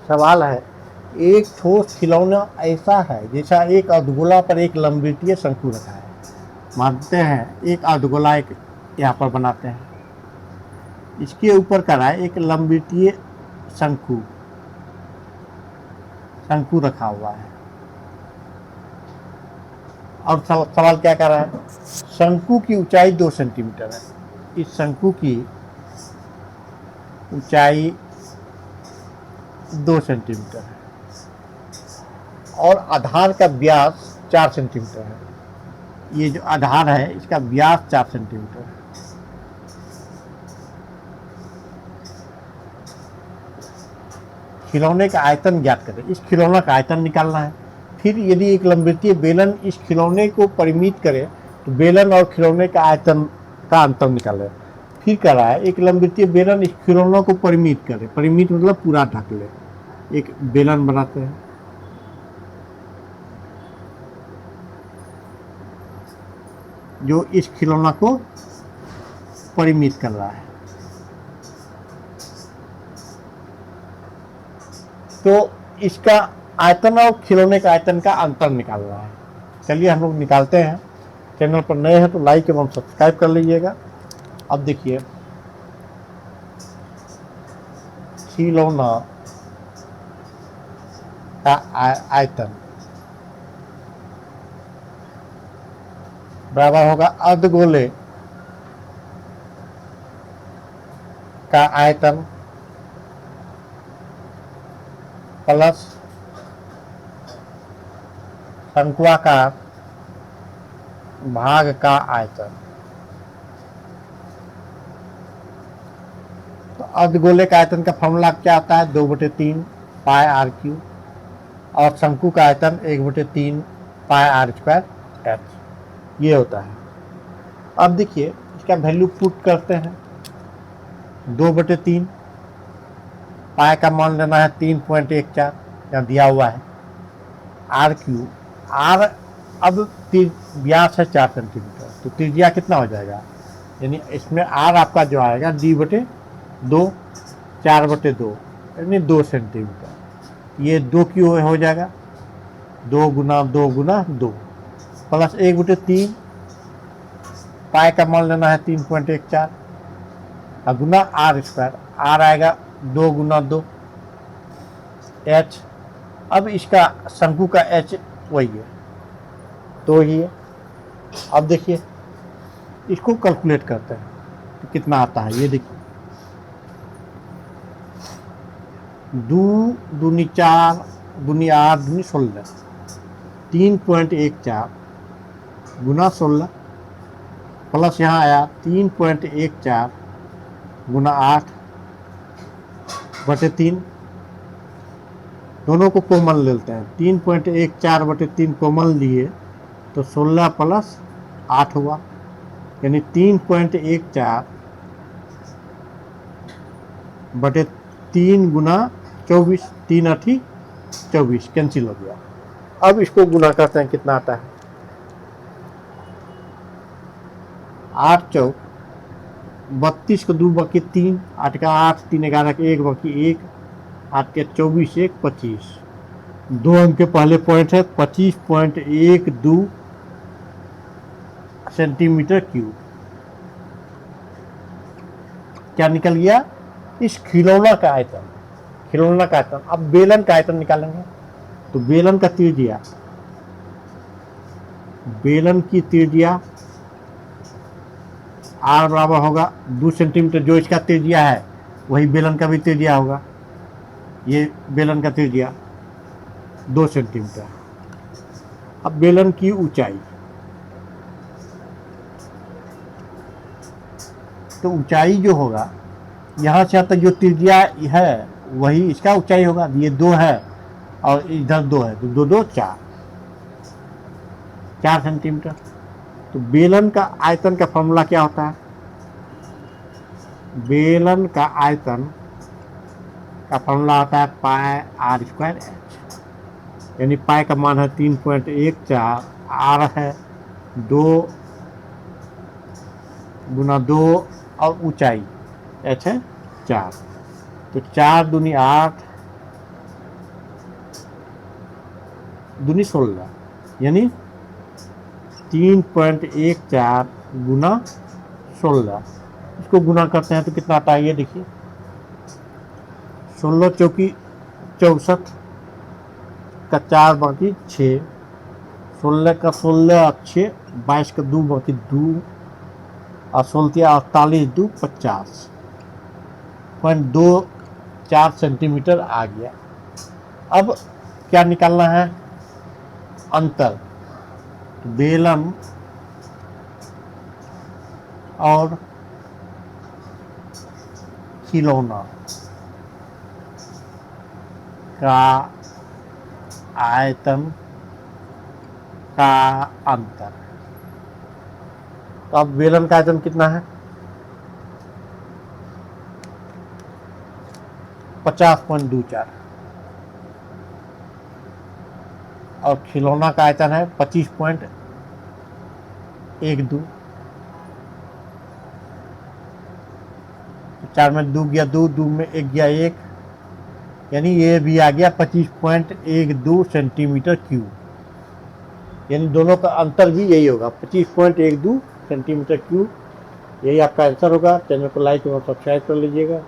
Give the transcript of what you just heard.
सवाल है, एक ठोस खिलौना ऐसा है जैसा एक अर्धगोला पर एक लंबवृत्तीय शंकु रखा है। मानते हैं एक अर्धगोला एक यहाँ पर बनाते हैं, इसके ऊपर करा है एक लंबवृत्तीय शंकु शंकु रखा हुआ है। और सवाल क्या कर रहा है, शंकु की ऊंचाई 2 सेंटीमीटर है। इस शंकु की ऊंचाई 2 सेंटीमीटर है और आधार का व्यास 4 सेंटीमीटर है। ये जो आधार है इसका व्यास 4 सेंटीमीटर है। खिलौने का आयतन ज्ञात करें। इस खिलौना का आयतन निकालना है। फिर यदि एक लंबवृत्तीय बेलन इस खिलौने को परिमित करे तो बेलन और खिलौने का आयतन का अंतर निकालें। फिर कह रहा है एक लंबवृत्तीय बेलन इस खिलौनों को परिमित करे। परिमित मतलब पूरा ढक ले। एक बेलन बनाते हैं, जो इस खिलौना को परिमित कर रहा है। तो इसका आयतन और खिलौने का आयतन का अंतर निकाल रहा है। चलिए हम लोग निकालते हैं। चैनल पर नए हैं तो लाइक एवं सब्सक्राइब कर लीजिएगा। अब देखिए, खिलौना का आयतन बराबर होगा अर्धगोले का आयतन प्लस शंक्वाकार भाग का आयतन। तो अर्धगोले का आयतन का फॉर्मूला क्या आता है, 2/3 पाई आर क्यू, और शंकु का आयतन 1/3 पाई आर स्क्वायर एच, ये होता है। अब देखिए इसका वैल्यू पुट करते हैं। 2/3 पाई का मान लेना है 3.14, यहाँ दिया हुआ है। आर क्यू, आर अब व्यास है 4 सेंटीमीटर, तो त्रिज्या कितना हो जाएगा, यानी इसमें आर आपका जो आएगा d/2, 4/2 यानी 2 सेंटीमीटर। ये 2 क्यू हो जाएगा, 2 गुना 2 गुना 2 प्लस 1/3 पाई का मान लेना है 3.14 और गुना आर स्क्वायर, आर आएगा 2 गुना 2 एच। अब इसका शंकु का एच वही है, तो ही है। अब देखिए इसको कैलकुलेट करते हैं तो कितना आता है, ये देखिए 2 दूनी 4 दूनी 8 दूनी 16, 3.14 गुना 16 प्लस यहाँ आया 3.14 गुना 8/3, दोनों को कॉमन लेते हैं। 3.14/3 कॉमन लिए तो 16 प्लस 8 हुआ, यानी 3.14/3 गुना 24, 3×8 24 कैंसिल हो गया। अब इसको गुना करते हैं, कितना आता है, 8 चौक 32 को 2 बाकी 3, 8 का 8, 3 11 के 1 बाकी 1, 8 के 24 1 25, 2 अंक के पहले पॉइंट है 25.12 सेंटीमीटर क्यूब। क्या निकल गया, इस खिलौना का आयतन। खिलौना का आयतन। अब बेलन का आयतन निकालेंगे तो बेलन का त्रिज्या, बेलन की त्रिज्या आर बराबर होगा 2 सेंटीमीटर। जो इसका त्रिज्या है वही बेलन का भी त्रिज्या होगा। ये बेलन का त्रिज्या 2 सेंटीमीटर। अब बेलन की ऊंचाई, तो ऊंचाई जो होगा यहाँ से तक जो त्रिज्या है वही इसका ऊंचाई होगा। ये 2 है और इधर 2 है, तो 2 2 4 सेंटीमीटर। तो बेलन का आयतन का फॉर्मूला क्या होता है, बेलन का आयतन का फॉर्मूला होता है पाई आर स्क्वायर एच, यानी पाई का मान है 3.14, आर है 2 गुना 2 और ऊंचाई एच है 4, तो 4 दूनी 8 दूनी 16, यानी 3.14 गुना 16। इसको गुना करते हैं तो कितना आता है, ये देखिए 16 चौकी 64 का 4 बाकी 6, 16 का 16 6, 22 का 2 बाकी 2 और 16 48 2 50.24 सेंटीमीटर आ गया। अब क्या निकालना है, अंतर। तो बेलन और खिलौना का आयतन का अंतर। तो अब बेलन का आयतन कितना है, 50.24 और खिलौना का आयतन है 25.12। 4 में 2 गया 2, 2 में 1 गया 1, यानी ये भी आ गया 25.12 सेंटीमीटर क्यूब। यानी दोनों का अंतर भी यही होगा, 25.12 सेंटीमीटर क्यूब। यही आपका आंसर होगा। चैनल को लाइक और सब्सक्राइब कर लीजिएगा।